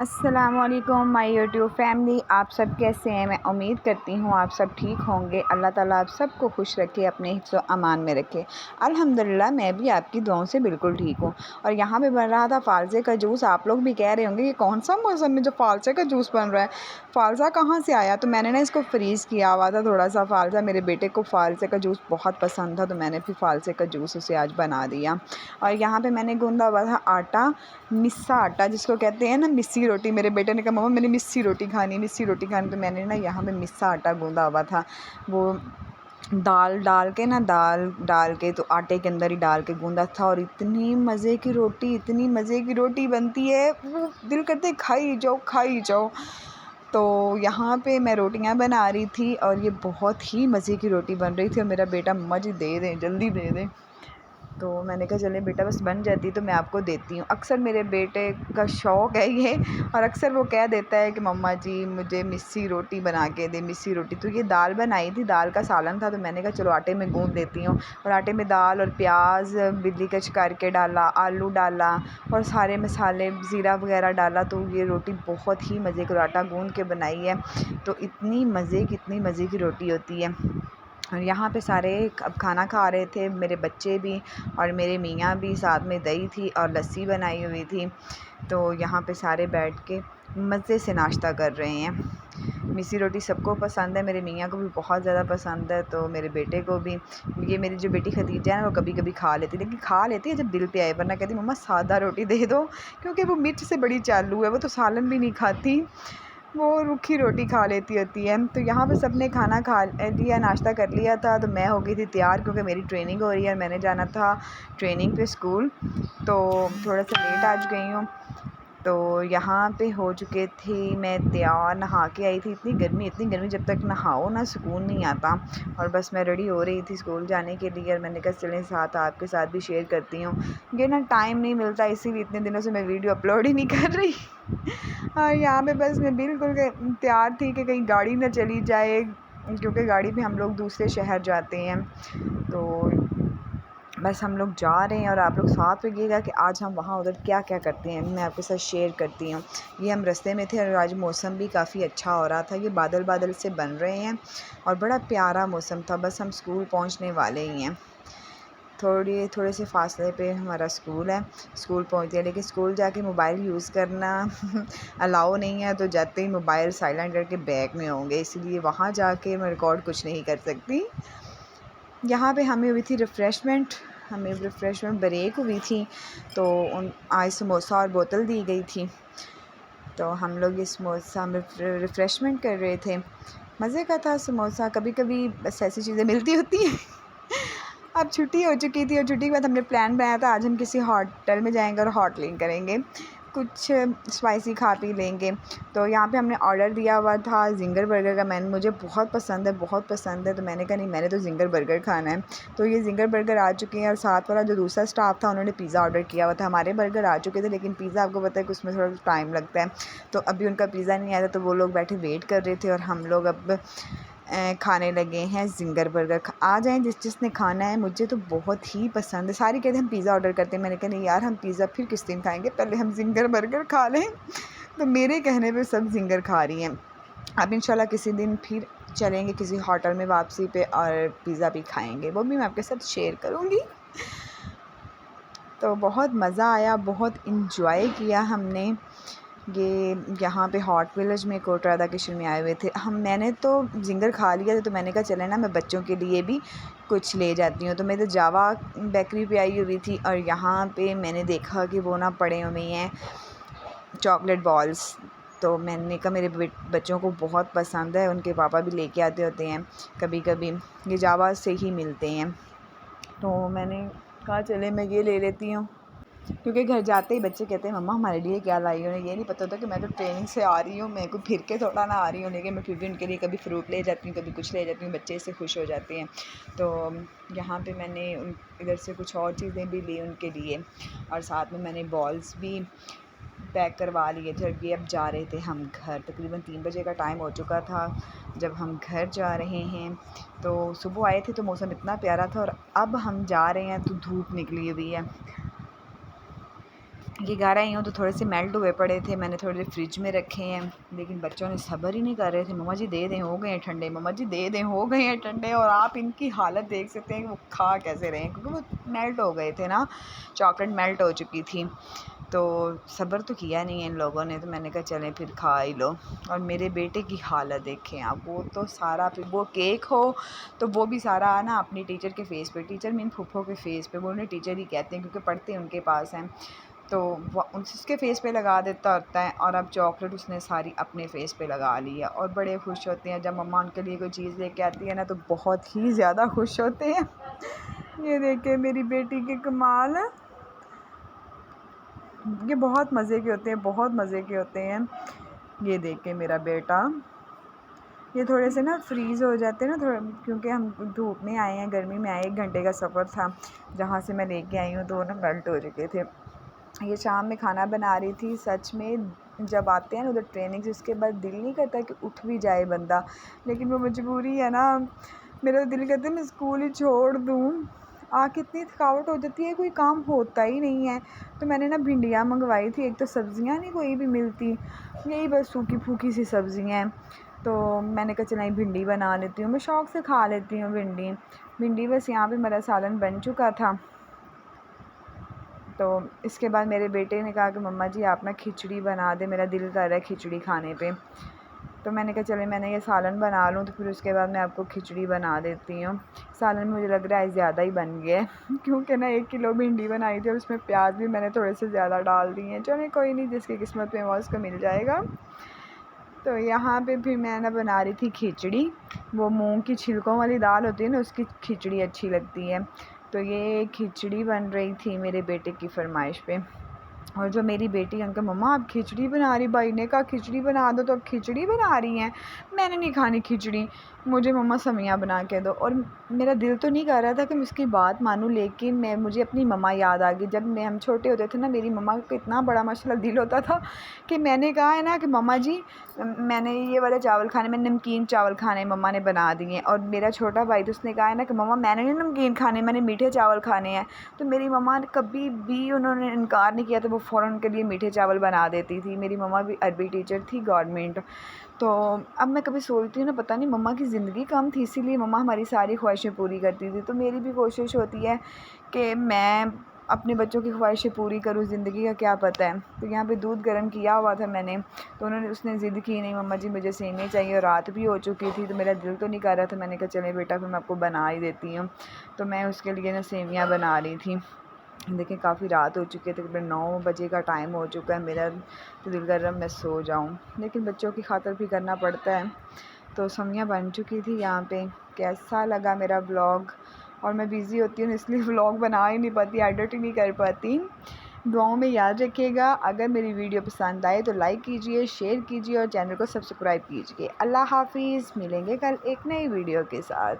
अस्सलामुअलैकुम my YouTube family. आप सब कैसे हैं? मैं उम्मीद करती हूँ आप सब ठीक होंगे। अल्लाह ताला आप सबको खुश रखे, अपने हिफ्ज़ व अमान में रखे। अल्हम्दुलिल्लाह मैं भी आपकी दुआओं से बिल्कुल ठीक हूँ। और यहाँ पे बन रहा था फ़ालसे का जूस। आप लोग भी कह रहे होंगे ये कौन सा मौसम में जो फ़ालसे का जूस बन रहा है, फ़ालसा कहाँ से आया? तो मैंने ना इसको फ्रीज़ किया हुआ था थोड़ा सा फ़ालसा। मेरे बेटे को फ़ालसे का जूस बहुत पसंद था, तो मैंने फिर फ़ालसे का जूस उसे आज बना दिया। और यहाँ पे मैंने गूँधा हुआ था आटा, मिस्सा आटा जिसको कहते हैं ना, मिस्सी रोटी। मेरे बेटे ने कहा मम्मा मैंने मिस्सी रोटी खानी है, मिस्सी रोटी खानी। तो मैंने ना यहाँ पे मिस्सा आटा गूँधा हुआ था। वो दाल डाल के ना, दाल डाल के तो आटे के अंदर ही डाल के गूँधा था। और इतनी मज़े की रोटी, इतनी मज़े की रोटी बनती है, वो दिल करते है खाई जाओ खाई जाओ। तो यहाँ पे मैं रोटियाँ बना रही थी और ये बहुत ही मज़े की रोटी बन रही थी। और मेरा बेटा मम्मा जी दे दें, जल्दी दे दें। तो मैंने कहा चलें बेटा बस बन जाती तो मैं आपको देती हूँ। अक्सर मेरे बेटे का शौक़ है ये, और अक्सर वो कह देता है कि मम्मा जी मुझे मिस्सी रोटी बना के दें, मिस्सी रोटी। तो ये दाल बनाई थी, दाल का सालन था, तो मैंने कहा चलो आटे में गूँध देती हूँ। और आटे में दाल और प्याज बिल्ली कच करके डाला, आलू डाला और सारे मसाले ज़ीरा वगैरह डाला। तो ये रोटी बहुत ही मज़े की, आटा गूँध के बनाई है तो इतनी मज़े की रोटी होती है। और यहाँ पे सारे अब खाना खा रहे थे, मेरे बच्चे भी और मेरे मियाँ भी। साथ में दही थी और लस्सी बनाई हुई थी। तो यहाँ पे सारे बैठ के मज़े से नाश्ता कर रहे हैं। मिस्सी रोटी सबको पसंद है, मेरे मियाँ को भी बहुत ज़्यादा पसंद है, तो मेरे बेटे को भी। ये मेरी जो बेटी खदीजा है ना, वो कभी-कभी खा लेती है, लेकिन खा लेती है जब दिल पे आए, वरना कहती मम्मा सादा रोटी दे दो। क्योंकि वो मिर्च से बड़ी चालू है, वो तो सालन भी नहीं खाती, वो रूखी रोटी खा लेती होती है। तो यहाँ पे सबने खाना खा लिया, नाश्ता कर लिया था। तो मैं हो गई थी तैयार, क्योंकि मेरी ट्रेनिंग हो रही है और मैंने जाना था ट्रेनिंग पे स्कूल। तो थोड़ा सा लेट आज गई हूँ। तो यहाँ पे हो चुके थे मैं तैयार, नहा के आई थी। इतनी गर्मी, जब तक नहाओ ना सुकून नहीं आता। और बस मैं रेडी हो रही थी स्कूल जाने के लिए, और मैंने कहा चलें साथ आपके साथ भी शेयर करती हूँ। ये ना टाइम नहीं मिलता, इसीलिए इतने दिनों से मैं वीडियो अपलोड ही नहीं कर रही। और यहाँ पे बस मैं बिल्कुल तैयार थी कि कहीं गाड़ी ना चली जाए, क्योंकि गाड़ी पे हम लोग दूसरे शहर जाते हैं। तो बस हम लोग जा रहे हैं और आप लोग साथ रहिएगा कि आज हम वहाँ उधर क्या-क्या करते हैं, मैं आपके साथ शेयर करती हूँ। ये हम रास्ते में थे और आज मौसम भी काफ़ी अच्छा हो रहा था, ये बादल-बादल से बन रहे हैं और बड़ा प्यारा मौसम था। बस हम स्कूल पहुँचने वाले ही हैं। थोड़े से फ़ासले पे हमारा स्कूल है, स्कूल पहुँच गए। लेकिन स्कूल जाके मोबाइल यूज़ करना अलाउ नहीं है, तो जाते ही मोबाइल साइलेंट करके बैग में होंगे, इसलिए वहाँ जाके मैं रिकॉर्ड कुछ नहीं कर सकती। यहाँ पे हमें हुई थी रिफ़्रेशमेंट ब्रेक हुई थी, तो आज समोसा और बोतल दी गई थी। तो हम लोग ये समोसा में रिफ़्रेशमेंट कर रहे थे। मज़े का था समोसा, कभी-कभी बस ऐसी चीज़ें मिलती होती हैं। अब छुट्टी हो चुकी थी और छुट्टी के बाद हमने प्लान बनाया था आज हम किसी होटल में जाएँगे और होटलिंग करेंगे, कुछ स्पाइसी खा पी लेंगे। तो यहाँ पे हमने ऑर्डर दिया हुआ था ज़िंगर बर्गर का। मुझे बहुत पसंद है, बहुत पसंद है, तो मैंने कहा नहीं मैंने तो ज़िंगर बर्गर खाना है। तो ये ज़िंगर बर्गर आ चुके हैं और साथ वाला जो दूसरा स्टाफ था उन्होंने पिज़्ज़ा ऑर्डर किया हुआ था। हमारे बर्गर आ चुके थे, लेकिन पिज़्ज़ा आपको पता है कि उसमें थोड़ा टाइम लगता है। तो अभी उनका पिज़्ज़ा नहीं आया था, तो वो लोग बैठे वेट कर रहे थे और हम लोग अब खाने लगे हैं ज़िंगर बर्गर। आ जाएँ जिसने खाना है, मुझे तो बहुत ही पसंद है। सारे कहते हैं हम पिज़्ज़ा ऑर्डर करते हैं, मैंने कहा नहीं यार हम पिज़्ज़ा फिर किस दिन खाएँगे, पहले हम ज़िंगर बर्गर खा लें। तो मेरे कहने पे सब ज़िंगर खा रही हैं। अब इंशाल्लाह किसी दिन फिर चलेंगे किसी होटल में वापसी पे और पिज़्ज़ा भी खाएँगे, वो भी मैं आपके साथ शेयर करूँगी। तो बहुत मज़ा आया, बहुत इंजॉय किया हमने। ये यहाँ पे हॉट विलेज में कोटरा किशन में आए हुए थे मैंने तो ज़िंगर खा लिया था, तो मैंने कहा चले ना मैं बच्चों के लिए भी कुछ ले जाती हूँ। तो मैं तो जावा बेकरी पे आई हुई थी और यहाँ पे मैंने देखा कि वो ना पड़े हुए हैं चॉकलेट बॉल्स। तो मैंने कहा मेरे बच्चों को बहुत पसंद है, उनके पापा भी लेके आते होते हैं कभी-कभी, ये जावा से ही मिलते हैं। तो मैंने कहा चले मैं ये ले लेती हूँ, क्योंकि घर जाते ही बच्चे कहते हैं मम्मा हमारे लिए क्या लाई हो। उन्हें ये नहीं पता होता कि मैं तो ट्रेनिंग से आ रही हूँ, मैं कोई फिर के थोड़ा ना आ रही हूँ, लेकिन मैं फिर भी उनके लिए कभी फ्रूट ले जाती हूँ, कभी कुछ ले जाती हूँ, बच्चे इससे खुश हो जाते हैं। तो यहाँ पे मैंने इधर से कुछ और चीज़ें भी ली उनके लिए, और साथ में मैंने बॉल्स भी पैक करवा लिए थे। और ये अब जा रहे थे हम घर, तकरीबन 3 बजे का टाइम हो चुका था जब हम घर जा रहे हैं। तो सुबह आए थे तो मौसम इतना प्यारा था, और अब हम जा रहे हैं तो धूप निकली हुई है। ये घर आई हूँ तो थोड़े से मेल्ट हुए पड़े थे, मैंने थोड़े देर फ्रिज में रखे हैं, लेकिन बच्चों ने सब्र ही नहीं कर रहे थे। मम्मा जी दे दें, हो गए हैं ठंडे, मम्मा जी दे दें, हो गए हैं ठंडे। और आप इनकी हालत देख सकते हैं कि वो खा कैसे रहे हैं, क्योंकि वो मेल्ट हो गए थे ना, चॉकलेट मेल्ट हो चुकी थी। तो सब्र तो किया नहीं है इन लोगों ने, तो मैंने कहा चलें फिर खा ही लो। और मेरे बेटे की हालत देखें आप, वो तो सारा फिर वो केक हो तो वो भी सारा ना अपनी टीचर के फेस पे, टीचर मीन फूफो के फेस पे, वो उन्हें टीचर ही कहते हैं क्योंकि पढ़ते उनके पास हैं, तो वो उसके फ़ेस पे लगा देता होता है। और अब चॉकलेट उसने सारी अपने फ़ेस पे लगा ली है और बड़े खुश होते हैं जब मम्मा उनके लिए कोई चीज़ लेके आती है ना, तो बहुत ही ज़्यादा खुश होते हैं। ये देखिए मेरी बेटी के कमाल, ये बहुत मज़े के होते हैं, बहुत मज़े के होते हैं। ये देखिए मेरा बेटा, ये थोड़े से ना फ्रीज़ हो जाते हैं ना थोड़ा, क्योंकि हम धूप में आए हैं, गर्मी में आए, 1 घंटे का सफ़र था जहाँ से मैं लेके आई हूँ, तो वो ना मेल्ट हो चुके थे। ये शाम में खाना बना रही थी, सच में जब आते हैं ना उधर ट्रेनिंग से, उसके बाद दिल नहीं करता कि उठ भी जाए बंदा, लेकिन वो मजबूरी है ना। मेरा दिल करता है मैं स्कूल ही छोड़ दूँ, आके इतनी थकावट हो जाती है, कोई काम होता ही नहीं है। तो मैंने ना भिंडियाँ मंगवाई थी, एक तो सब्ज़ियाँ नहीं कोई भी मिलती, यही बस सूखी फूकी सी सब्ज़ियाँ हैं। तो मैंने कहा चला भिंडी बना लेती हूँ, मैं शौक़ से खा लेती हूँ भिंडी। बस यहाँ पे मेरा सालन बन चुका था। तो इसके बाद मेरे बेटे ने कहा कि मम्मा जी आप ना खिचड़ी बना दें, मेरा दिल कर रहा है खिचड़ी खाने पे। तो मैंने कहा चले मैंने ये सालन बना लूँ, तो फिर उसके बाद मैं आपको खिचड़ी बना देती हूँ। सालन मुझे लग रहा है ज़्यादा ही बन गया है क्योंकि ना 1 किलो भिंडी बनाई थी और उसमें प्याज भी मैंने थोड़े से ज़्यादा डाल दिए हैं। चलिए कोई नहीं, जिसकी किस्मत में वो उसको मिल जाएगा। तो यहाँ पे फिर मैं ना बना रही थी खिचड़ी, वो मूंग की छिलकों वाली दाल होती है ना, उसकी खिचड़ी अच्छी लगती है। तो ये खिचड़ी बन रही थी मेरे बेटे की फरमाइश पे। और जो मेरी बेटी अंकल मम्मा आप खिचड़ी बना रही, भाई ने कहा खिचड़ी बना दो, तो अब खिचड़ी बना रही हैं। मैंने नहीं खानी खिचड़ी, मुझे मम्मा समिया बना के दो। और मेरा दिल तो नहीं कर रहा था कि मैं उसकी बात मानूं, लेकिन मुझे अपनी मम्मा याद आ गई। जब हम छोटे होते थे ना, मेरी मम्मा का इतना बड़ा माशाल्लाह दिल होता था कि मैंने कहा है ना कि मम्मा जी मैंने ये वाले चावल खाने, मैंने नमकीन चावल खाने, मम्मा ने बना दिए। और मेरा छोटा भाई तो उसने कहा है ना कि मम्मा मैंने नहीं नमकीन खाने, मैंने मीठे चावल खाने हैं। तो मेरी मम्मा ने कभी भी उन्होंने इनकार नहीं किया, तो वो फ़ौरन उनके लिए मीठे चावल बना देती थी। मेरी मम्मा भी अरबी टीचर थी गवर्नमेंट। तो अब मैं कभी सोचती हूँ ना, पता नहीं मम्मा की ज़िंदगी कम थी, इसीलिए मम्मा हमारी सारी ख्वाहिशें पूरी करती थी। तो मेरी भी कोशिश होती है कि मैं अपने बच्चों की ख्वाहिशें पूरी करूँ, ज़िंदगी का क्या पता है। तो यहाँ पे दूध गर्म किया हुआ था मैंने, तो उसने ज़िद की नहीं मम्मा जी मुझे सेवई चाहिए, और रात भी हो चुकी थी, तो मेरा दिल तो नहीं कर रहा था। मैंने कहा चले बेटा फिर मैं आपको बना ही देती हूँ। तो मैं उसके लिए ना सेवइयाँ बना रही थी। देखिए काफ़ी रात हो चुकी है, तकरीबन 9 बजे का टाइम हो चुका है। मेरा तो दिल कर रहा मैं सो जाऊँ, लेकिन बच्चों की खातिर भी करना पड़ता है। तो सेवइयाँ बन चुकी थी यहाँ पे। कैसा लगा मेरा व्लॉग? और मैं बिज़ी होती हूँ इसलिए व्लॉग बना ही नहीं पाती, एडिट ही नहीं कर पाती। दुआओं में याद रखिएगा। अगर मेरी वीडियो पसंद आए तो लाइक कीजिए, शेयर कीजिए और चैनल को सब्सक्राइब कीजिए। अल्लाह हाफ़िज़। मिलेंगे कल एक नई वीडियो के साथ।